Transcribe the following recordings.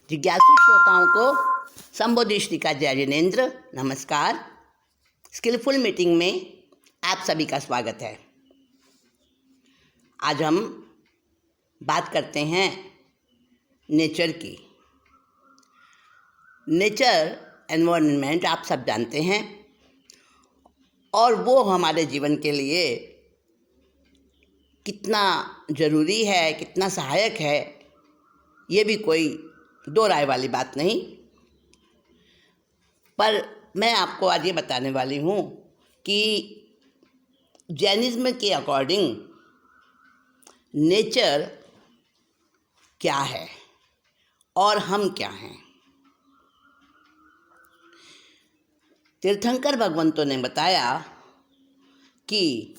जिज्ञासु श्रोताओं को संबोधि श्री का जय जिनेन्द्र। नमस्कार। स्किलफुल मीटिंग में आप सभी का स्वागत है। आज हम बात करते हैं नेचर की। नेचर एनवायरनमेंट आप सब जानते हैं और वो हमारे जीवन के लिए कितना ज़रूरी है, कितना सहायक है, ये भी कोई दो राय वाली बात नहीं। पर मैं आपको आज ये बताने वाली हूँ कि जैनिज़्म के अकॉर्डिंग नेचर क्या है और हम क्या हैं। तीर्थंकर भगवंतों ने बताया कि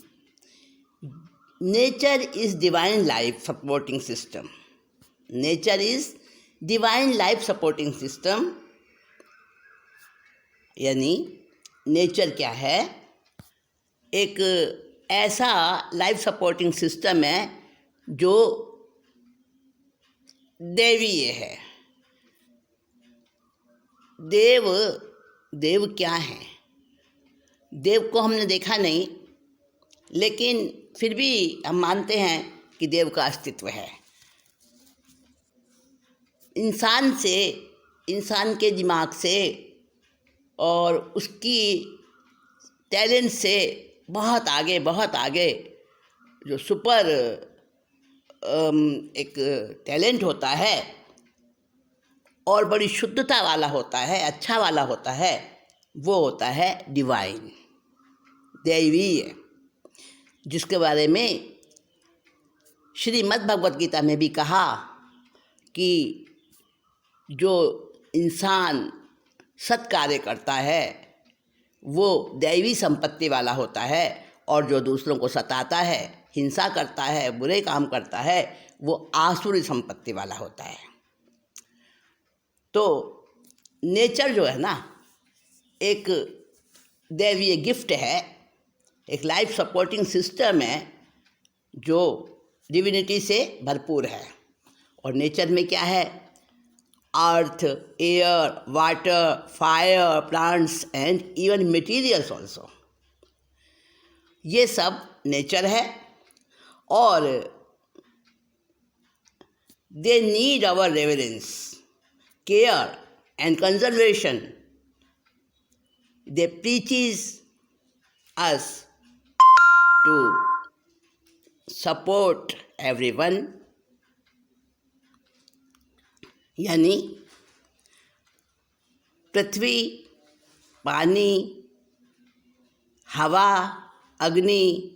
nature is divine life supporting system. Nature is divine life supporting system, यानी नेचर क्या है? एक ऐसा लाइफ सपोर्टिंग सिस्टम है जो दैवीय है। देव क्या है? देव को हमने देखा नहीं, लेकिन फिर भी हम मानते हैं कि देव का अस्तित्व है। इंसान के दिमाग से और उसकी टैलेंट से बहुत आगे जो सुपर एक टैलेंट होता है और बड़ी शुद्धता वाला होता है, अच्छा वाला होता है, वो होता है डिवाइन, दैवीय, जिसके बारे में श्रीमद् भगवद गीता में भी कहा कि जो इंसान सत्कार्य करता है वो दैवी संपत्ति वाला होता है, और जो दूसरों को सताता है, हिंसा करता है, बुरे काम करता है, वो आसुरी संपत्ति वाला होता है। तो नेचर जो है ना, एक दैवीय गिफ्ट है, एक लाइफ सपोर्टिंग सिस्टम है जो डिविनिटी से भरपूर है। और नेचर में क्या है? Earth, air, water, fire, plants and even materials also, ये सब नेचर है। और they need our reverence, care and conservation. They preaches us to support everyone, यानी पृथ्वी, पानी, हवा, अग्नि,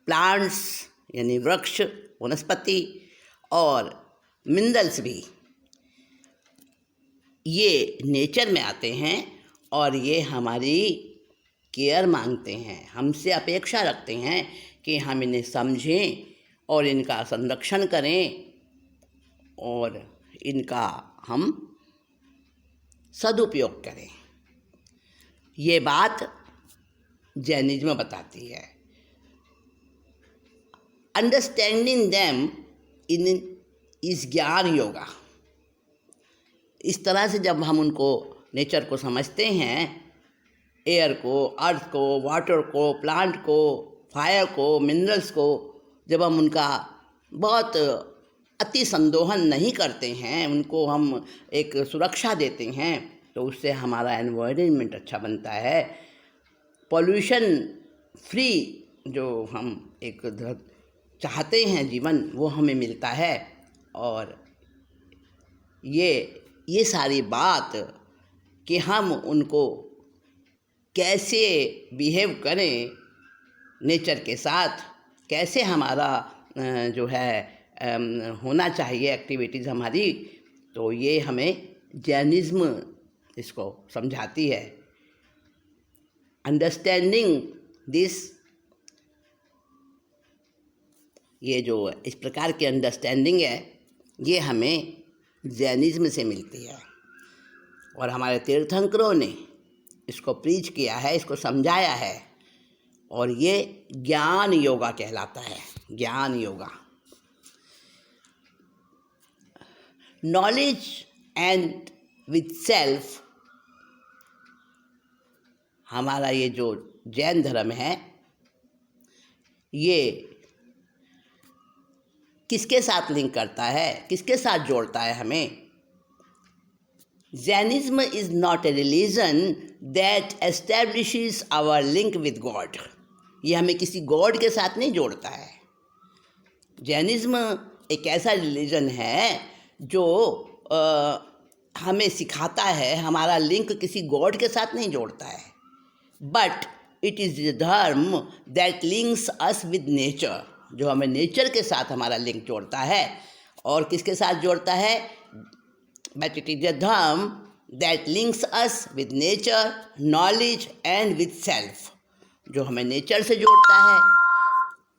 प्लांट्स यानी वृक्ष, वनस्पति और मिनरल्स भी, ये नेचर में आते हैं और ये हमारी केयर मांगते हैं, हमसे अपेक्षा रखते हैं कि हम इन्हें समझें और इनका संरक्षण करें और इनका हम सदुपयोग करें। ये बात जैनिज्म बताती है। अंडरस्टैंडिंग देम इस ज्ञान योगा। इस तरह से जब हम उनको, नेचर को समझते हैं, एयर को, अर्थ को, वाटर को, प्लांट को, फायर को, मिनरल्स को, जब हम उनका बहुत अति संदोहन नहीं करते हैं, उनको हम एक सुरक्षा देते हैं, तो उससे हमारा एनवायरनमेंट अच्छा बनता है। पॉल्यूशन फ्री जो हम एक चाहते हैं जीवन, वो हमें मिलता है। और ये सारी बात कि हम उनको कैसे बिहेव करें नेचर के साथ, कैसे हमारा जो है होना चाहिए एक्टिविटीज़ हमारी, तो ये हमें जैनिज्म इसको समझाती है। अंडरस्टैंडिंग दिस, ये जो इस प्रकार की अंडरस्टैंडिंग है, ये हमें जैनिज्म से मिलती है। और हमारे तीर्थंकरों ने इसको प्रीच किया है, इसको समझाया है, और ये ज्ञान योगा कहलाता है। ज्ञान yoga. Knowledge and with self. हमारा ये जो जैन धर्म है ये किसके साथ लिंक करता है, किसके साथ जोड़ता है हमें? Jainism is not a religion that establishes our link with God. ये हमें किसी गॉड के साथ नहीं जोड़ता है। जैनिज्म एक ऐसा रिलीजन है जो हमें सिखाता है, हमारा लिंक किसी गॉड के साथ नहीं जोड़ता है, बट इट इज़ द धर्म that links us with nature, जो हमें नेचर के साथ हमारा लिंक जोड़ता है। और किसके साथ जोड़ता है? बट इट इज द धर्म that links us with nature, knowledge and with self, जो हमें नेचर से जोड़ता है,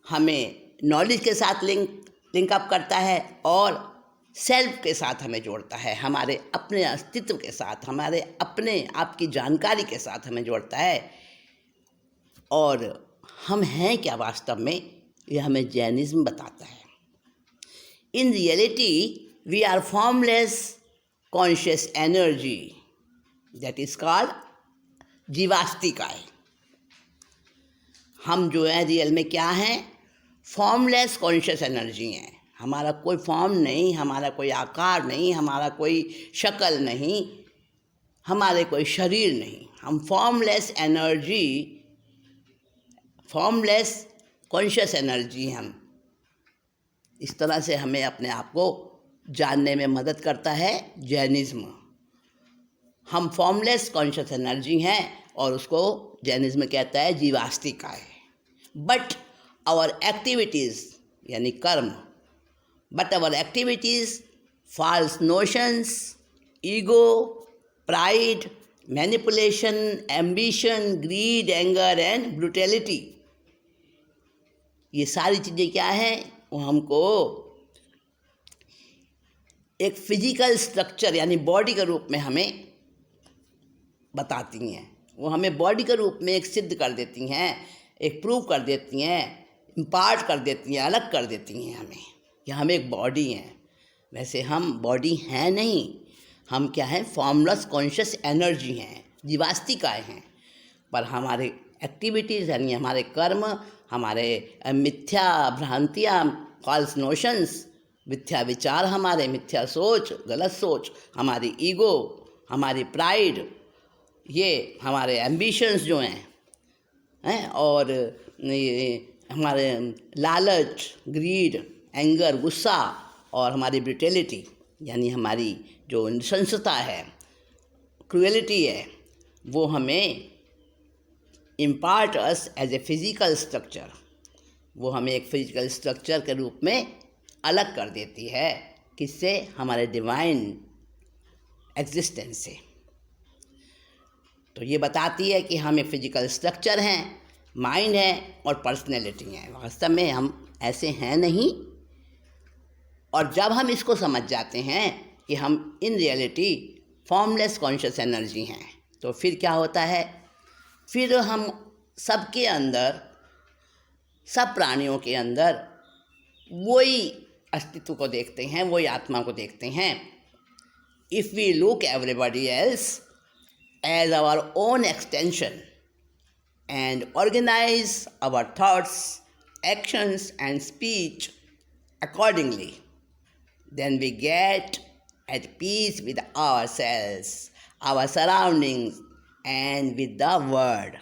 हमें नॉलेज के साथ लिंक अप करता है और सेल्फ के साथ हमें जोड़ता है, हमारे अपने अस्तित्व के साथ, हमारे अपने आप की जानकारी के साथ हमें जोड़ता है। और हम हैं क्या वास्तव में, यह हमें जैनिज्म बताता है। In reality we are formless conscious energy that is called जीवास्तिकाय। हम जो है रियल में क्या हैं? फॉर्मलेस कॉन्शियस एनर्जी हैं। हमारा कोई फॉर्म नहीं, हमारा कोई आकार नहीं, हमारा कोई शक्ल नहीं, हमारे कोई शरीर नहीं। हम formless energy, formless conscious energy हम। इस तरह से हमें अपने आप को जानने में मदद करता है जैनिज्म। हम फॉर्मलेस कॉन्शियस एनर्जी हैं और उसको जैनिज्म कहता है जीवास्तिकाय। बट आवर एक्टिविटीज़ यानी कर्म, but our activities, false notions, ego, pride, manipulation, ambition, greed, anger and brutality, ये सारी चीज़ें क्या हैं? वो हमको एक फिजिकल स्ट्रक्चर यानी बॉडी के रूप में हमें बताती हैं। वो हमें बॉडी के रूप में एक सिद्ध कर देती हैं, एक प्रूव कर देती हैं, इम्पार्ट कर देती हैं, अलग कर देती हैं हमें कि हम एक बॉडी हैं। वैसे हम बॉडी हैं नहीं, हम क्या हैं? फॉर्मलेस कॉन्शियस एनर्जी हैं, जीवास्तिकाय हैं। पर हमारे एक्टिविटीज़ यानी हमारे कर्म, हमारे मिथ्या भ्रांतियाँ, फॉल्स नोशंस, मिथ्या विचार, हमारे मिथ्या सोच, गलत सोच, हमारी ईगो, हमारी प्राइड, ये हमारे एम्बिशंस जो हैं और ये हमारे लालच, ग्रीड, एंगर, गुस्सा और हमारी ब्रूटैलिटी यानी हमारी जो नृशंसता है, क्रूएलिटी है, वो हमें impart us as a physical structure, वो हमें एक फिजिकल स्ट्रक्चर के रूप में अलग कर देती है। किससे? हमारे डिवाइन एग्जिस्टेंस से। तो ये बताती है कि हम एक फिजिकल स्ट्रक्चर हैं, माइंड है और पर्सनैलिटी है। वास्तव में हम ऐसे हैं नहीं। और जब हम इसको समझ जाते हैं कि हम in reality formless conscious energy हैं, तो फिर क्या होता है? फिर हम सबके अंदर, सब प्राणियों के अंदर वही अस्तित्व को देखते हैं, वही आत्मा को देखते हैं। If we look everybody else as our own extension and organize our thoughts, actions and speech accordingly, then we get at peace with ourselves, our surroundings and with the world.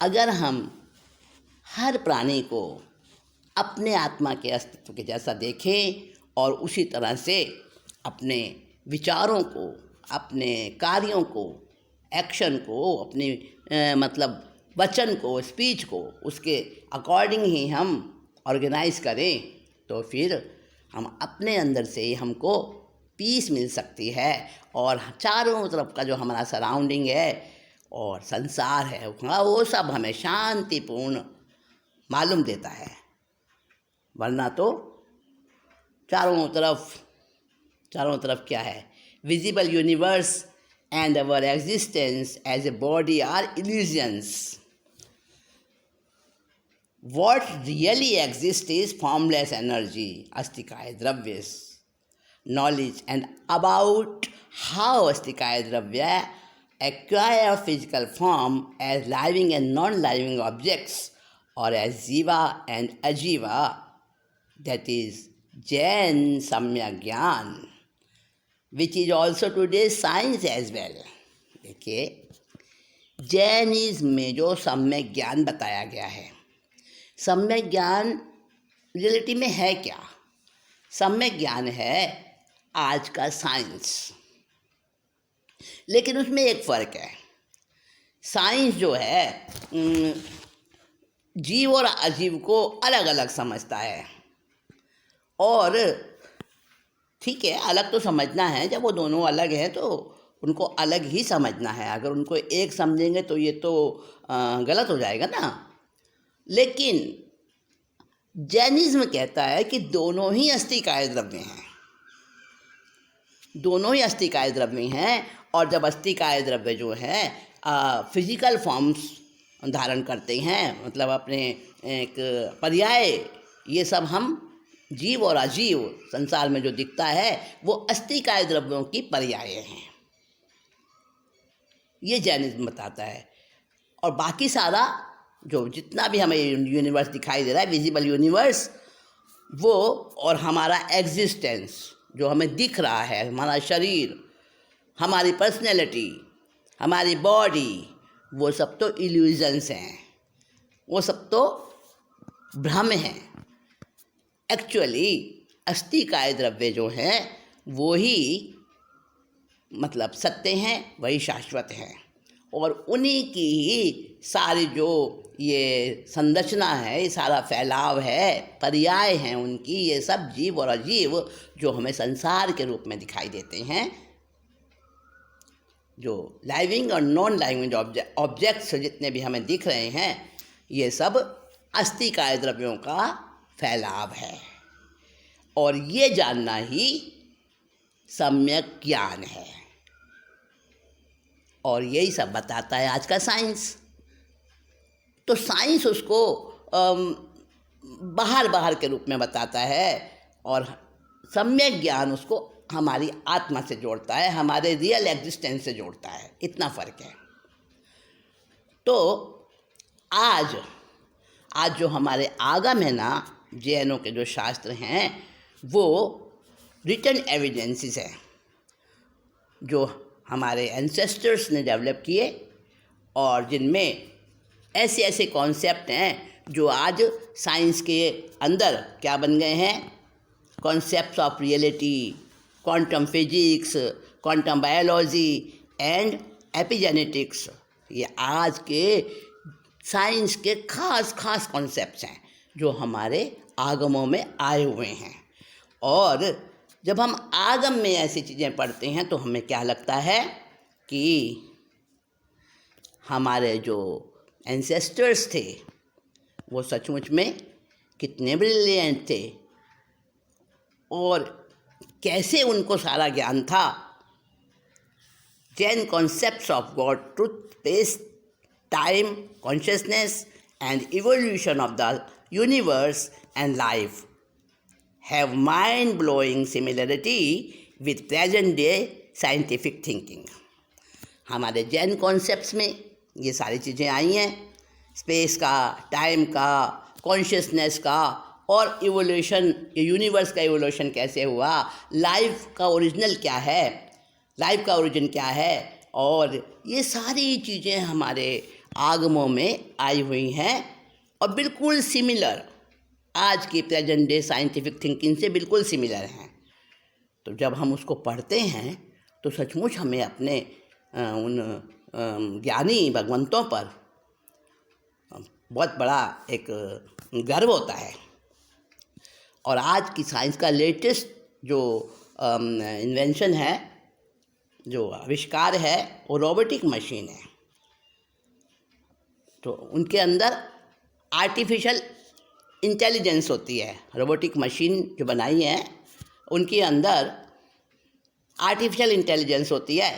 अगर हम हर प्राणी को अपने आत्मा के अस्तित्व के जैसा देखें और उसी तरह से अपने विचारों को, अपने कार्यों को, एक्शन को, अपनी मतलब वचन को, स्पीच को उसके अकॉर्डिंग ही हम ऑर्गेनाइज करें, तो फिर हम अपने अंदर से ही हमको पीस मिल सकती है। और चारों तरफ का जो हमारा सराउंडिंग है और संसार है, वो सब हमें शांतिपूर्ण मालूम देता है। वरना तो चारों तरफ क्या है? Visible universe and our existence as a body are illusions. what really exists is formless energy, astikaya dravyas, knowledge, and about how astikaya dravya acquire physical form as living and non-living objects, or as jiva and ajiva, that is Jain Samyak Gyan, which is also today's science as well. देखिए, Jainism में जो सम्यक ज्ञान बताया गया है, सम्यक ज्ञान रियलिटी में है क्या? सम्यक ज्ञान है आज का साइंस, लेकिन उसमें एक फ़र्क है। साइंस जो है जीव और अजीव को अलग अलग समझता है, और ठीक है, अलग तो समझना है। जब वो दोनों अलग हैं तो उनको अलग ही समझना है। अगर उनको एक समझेंगे तो ये तो गलत हो जाएगा ना। लेकिन जैनिज्म कहता है कि दोनों ही अस्थिकाय द्रव्य हैं, दोनों ही अस्थिकाय द्रव्य हैं। और जब अस्थिकाय द्रव्य जो है फिजिकल फॉर्म्स धारण करते हैं, मतलब अपने एक पर्याय, ये सब हम जीव और अजीव संसार में जो दिखता है वो अस्थिकाय द्रव्यों की पर्याय हैं, ये जैनिज्म बताता है। और बाकी सारा जो जितना भी हमें यूनिवर्स दिखाई दे रहा है, विजिबल यूनिवर्स, वो और हमारा एग्जिस्टेंस जो हमें दिख रहा है, हमारा शरीर, हमारी पर्सनैलिटी, हमारी बॉडी, वो सब तो इल्यूजन्स हैं, वो सब तो भ्रम हैं। एक्चुअली अस्थिकाय द्रव्य जो हैं वो ही मतलब सत्य हैं, वही शाश्वत हैं, और उन्हीं की ही सारी जो ये संरचना है, ये सारा फैलाव है, पर्याय हैं उनकी, ये सब जीव और अजीव जो हमें संसार के रूप में दिखाई देते हैं, जो लाइविंग और नॉन लाइविंग ऑब्जेक्ट्स जितने भी हमें दिख रहे हैं, ये सब अस्थिकाय द्रव्यों का फैलाव है। और ये जानना ही सम्यक ज्ञान है, और यही सब बताता है आज का साइंस। तो साइंस उसको बाहर बाहर के रूप में बताता है, और सम्यक ज्ञान उसको हमारी आत्मा से जोड़ता है, हमारे रियल एग्जिस्टेंस से जोड़ता है। इतना फ़र्क है। तो आज जो हमारे आगम है ना, जैनों के जो शास्त्र हैं, वो रिटन एविडेंसेस हैं जो हमारे एंसेस्टर्स ने डेवलप किए, और जिनमें ऐसे ऐसे कॉन्सेप्ट हैं जो आज साइंस के अंदर क्या बन गए हैं, concepts of reality, quantum physics, quantum biology and epigenetics. ये आज के साइंस के खास खास कॉन्सेप्ट्स हैं जो हमारे आगमों में आए हुए हैं। और जब हम आगम में ऐसी चीज़ें पढ़ते हैं तो हमें क्या लगता है कि हमारे जो एंसेस्टर्स थे वो सचमुच में कितने ब्रिलियंट थे, और कैसे उनको सारा ज्ञान था। Ten concepts of God, truth, space, time, consciousness and evolution of the universe and life have mind-blowing similarity with present-day scientific thinking. हमारे जैन कॉन्सेप्ट्स में ये सारी चीज़ें आई हैं, स्पेस का, टाइम का, कॉन्शियसनेस का, और इवोल्यूशन, यूनिवर्स का इवोल्यूशन कैसे हुआ, लाइफ का ओरिजिनल क्या है, लाइफ का ओरिजिन क्या है, और ये सारी चीज़ें हमारे आगमों में आई हुई हैं, और बिल्कुल सिमिलर आज की प्रेजेंट डे साइंटिफिक थिंकिंग से बिल्कुल सिमिलर हैं। तो जब हम उसको पढ़ते हैं तो सचमुच हमें अपने उन ज्ञानी भगवंतों पर बहुत बड़ा एक गर्व होता है। और आज की साइंस का लेटेस्ट जो इन्वेंशन है, जो आविष्कार है, वो रोबोटिक मशीन है। तो उनके अंदर आर्टिफिशियल इंटेलिजेंस होती है। रोबोटिक मशीन जो बनाई है उनके अंदर आर्टिफिशियल इंटेलिजेंस होती है,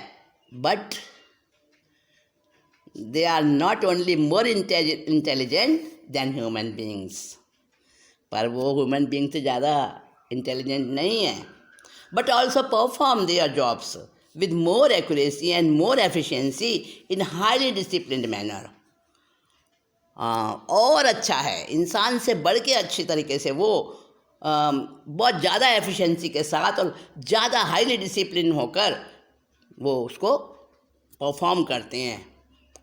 but they are not only more intelligent, than human beings, पर वो ह्यूमन बींग से ज़्यादा इंटेलिजेंट नहीं है, but also perform their jobs with more accuracy and more efficiency in highly disciplined manner. और अच्छा है, इंसान से बढ़ के अच्छी तरीके से वो बहुत ज़्यादा एफिशिएंसी के साथ और ज़्यादा हाईली डिसिप्लिन होकर वो उसको परफॉर्म करते हैं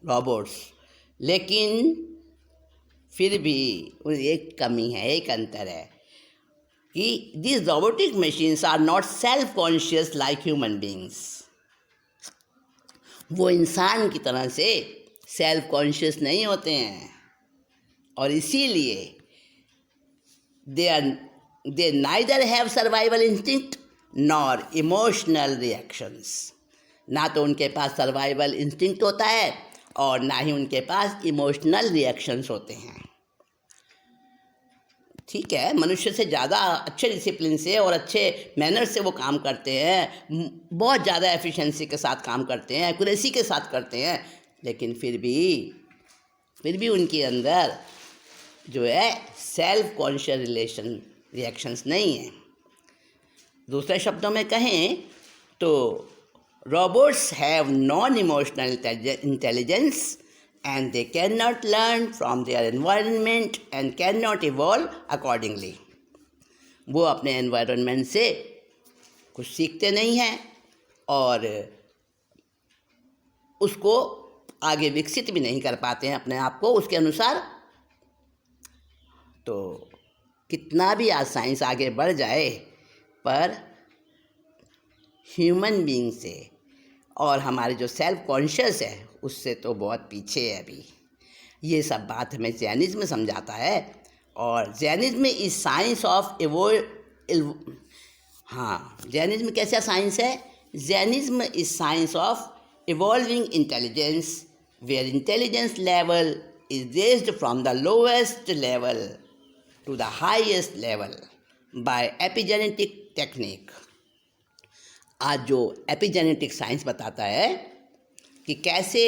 रोबोट्स। लेकिन फिर भी एक कमी है, एक अंतर है कि these robotic machines are not self-conscious like human beings. वो इंसान की तरह से सेल्फ कॉन्शियस नहीं होते हैं और इसीलिए they neither have survival instinct nor emotional reactions. ना तो उनके पास सर्वाइवल इंस्टिंक्ट होता है और ना ही उनके पास इमोशनल रिएक्शंस होते हैं। ठीक है, मनुष्य से ज़्यादा अच्छे डिसिप्लिन से और अच्छे मैनर से वो काम करते हैं, बहुत ज़्यादा एफिशिएंसी के साथ काम करते हैं, एक्यूरेसी के साथ करते हैं, लेकिन फिर भी उनके अंदर जो है सेल्फ कॉन्शियस रिएक्शंस नहीं है। दूसरे शब्दों में कहें तो robots have non emotional intelligence and they cannot learn from their environment and cannot evolve accordingly. वो अपने environment से कुछ सीखते नहीं हैं और उसको आगे विकसित भी नहीं कर पाते हैं अपने आप को उसके अनुसार। तो कितना भी आज साइंस आगे बढ़ जाए पर ह्यूमन बीइंग से और हमारे जो सेल्फ कॉन्शियस है उससे तो बहुत पीछे है अभी। ये सब बात हमें जैनिज्म समझाता है और Jainism is science of Jainism कैसा साइंस है? Jainism is science of evolving intelligence where intelligence level is raised from the lowest level to the highest level by epigenetic technique. आज जो एपिजेनेटिक साइंस बताता है कि कैसे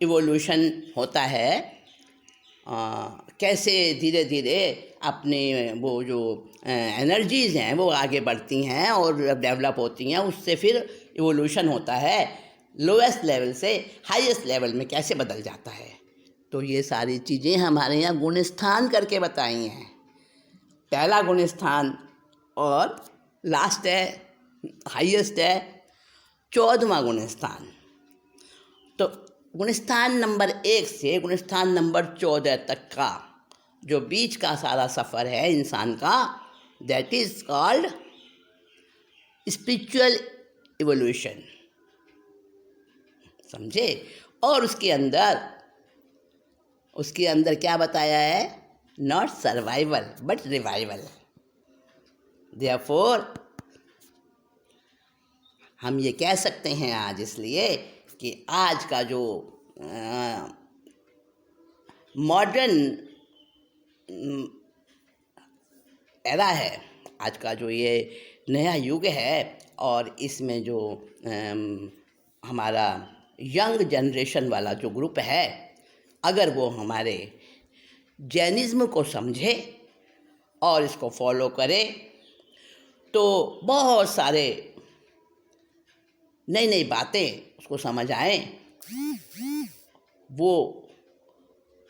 इवोल्यूशन होता है, कैसे धीरे धीरे अपनी वो जो एनर्जीज़ हैं वो आगे बढ़ती हैं और डेवलप होती हैं, उससे फिर इवोल्यूशन होता है, लोएस्ट लेवल से हाईएस्ट लेवल में कैसे बदल जाता है। तो ये सारी चीज़ें हमारे यहाँ गुणस्थान करके बताई हैं। पहला गुणस्थान और लास्ट है, हाईएस्ट है 14वां गुणस्थान। तो गुणस्थान नंबर 1 से गुणस्थान नंबर 14 तक का जो बीच का सारा सफ़र है इंसान का, that is called spiritual evolution. समझे? और उसके अंदर क्या बताया है? Not survival but revival. Therefore हम ये कह सकते हैं आज इसलिए कि आज का जो मॉडर्न एरा है, आज का जो ये नया युग है और इसमें जो हमारा यंग जनरेशन वाला जो ग्रुप है, अगर वो हमारे जैनिज़्म को समझे और इसको फॉलो करे तो बहुत सारे नई नई बातें उसको समझ आए, वो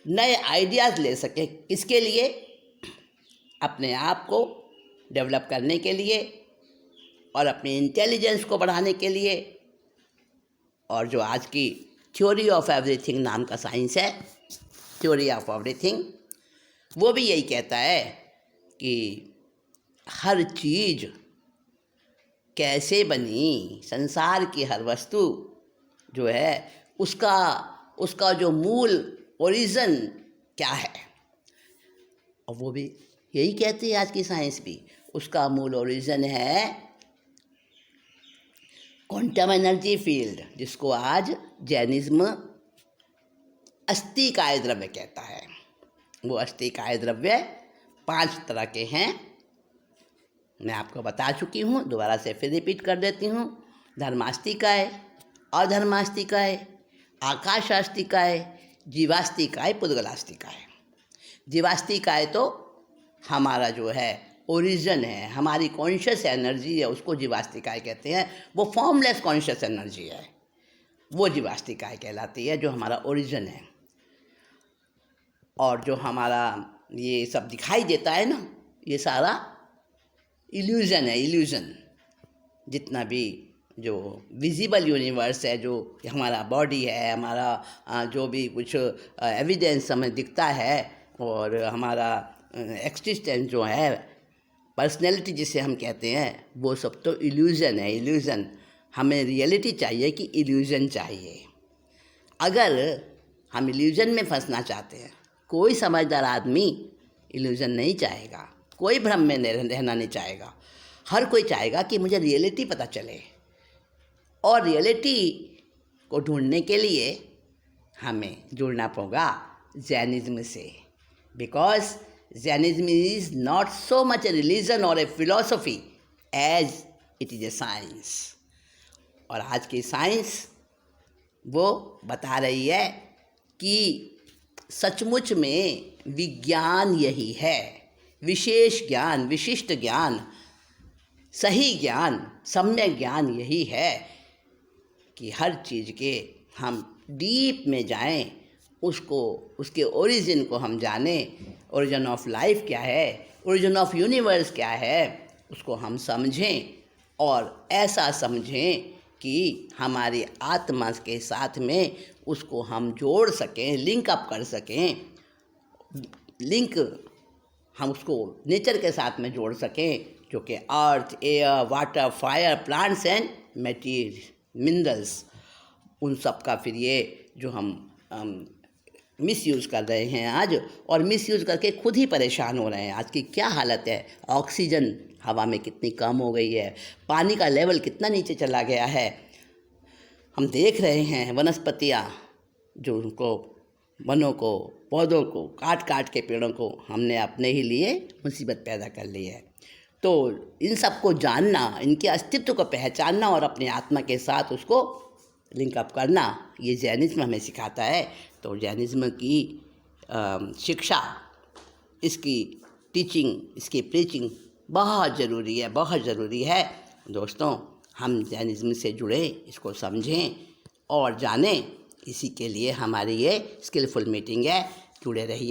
नए आइडियाज़ ले सके। किसके लिए? अपने आप को डेवलप करने के लिए और अपनी इंटेलिजेंस को बढ़ाने के लिए। और जो आज की थ्योरी ऑफ एवरीथिंग नाम का साइंस है, थ्योरी ऑफ एवरीथिंग, वो भी यही कहता है कि हर चीज़ कैसे बनी, संसार की हर वस्तु जो है उसका जो मूल ओरिजिन क्या है। और वो भी यही कहती है आज की साइंस भी, उसका मूल ओरिजिन है क्वांटम एनर्जी फील्ड, जिसको आज जैनिज्म अस्थिकाय द्रव्य कहता है। वो अस्थिकाय द्रव्य 5 तरह के हैं, मैं आपको बता चुकी हूँ, दोबारा से फिर रिपीट कर देती हूँ। धर्मास्तिकाय, अधर्मास्तिकाय, आकाशास्तिकाय, जीवास्तिकाय, पुद्गलास्तिकाय। जीवास्तिकाय तो हमारा जो है ओरिजिन है, हमारी कॉन्शियस एनर्जी है, उसको जीवास्तिकाय कहते हैं। वो फॉर्मलेस कॉन्शियस एनर्जी है, वो जीवास्तिकाय कहलाती है, जो हमारा ओरिजिन है। और जो हमारा ये सब दिखाई देता है ना, ये सारा इल्यूज़न है, इल्यूज़न। जितना भी जो विजिबल यूनिवर्स है, जो हमारा बॉडी है, हमारा जो भी कुछ एविडेंस हमें दिखता है, और हमारा एक्सिस्टेंस जो है, पर्सनैलिटी जिसे हम कहते हैं, वो सब तो इल्यूज़न है, इल्यूज़न। हमें रियलिटी चाहिए कि इल्यूज़न चाहिए। अगर हम इल्यूज़न में फंसना चाहते हैं, कोई समझदार आदमी इल्यूज़न नहीं चाहेगा, कोई भ्रम में रहना नहीं चाहेगा। हर कोई चाहेगा कि मुझे रियलिटी पता चले, और रियलिटी को ढूंढने के लिए हमें जुड़ना होगा जैनिज्म से, because Jainism is not so much a religion और a philosophy as it is a science. और आज की साइंस वो बता रही है कि सचमुच में विज्ञान यही है, विशेष ज्ञान, विशिष्ट ज्ञान, सही ज्ञान, सम्यक ज्ञान यही है कि हर चीज़ के हम डीप में जाएं, उसको, उसके ओरिजिन को हम जानें। ओरिजिन ऑफ लाइफ क्या है, ओरिजिन ऑफ यूनिवर्स क्या है, उसको हम समझें, और ऐसा समझें कि हमारी आत्मा के साथ में उसको हम जोड़ सकें, लिंक अप कर सकें, लिंक हम उसको नेचर के साथ में जोड़ सकें, जो कि earth, air, water, fire, plants and minerals, उन सब का फिर ये जो हम मिसयूज़ कर रहे हैं आज, और मिसयूज़ करके खुद ही परेशान हो रहे हैं। आज की क्या हालत है, ऑक्सीजन हवा में कितनी कम हो गई है, पानी का लेवल कितना नीचे चला गया है। हम देख रहे हैं वनस्पतियाँ जो उनको, वनों को, पौधों को काट काट के, पेड़ों को हमने अपने ही लिए मुसीबत पैदा कर ली है। तो इन सब को जानना, इनके अस्तित्व को पहचानना और अपने आत्मा के साथ उसको लिंक अप करना, ये जैनिज्म हमें सिखाता है। तो जैनिज्म की शिक्षा, इसकी टीचिंग, इसकी प्रीचिंग बहुत ज़रूरी है, बहुत ज़रूरी है। दोस्तों, हम जैनिज्म से जुड़े, इसको समझें और जानें। इसी के लिए हमारी ये स्किलफुल मीटिंग है। जुड़े रहिए।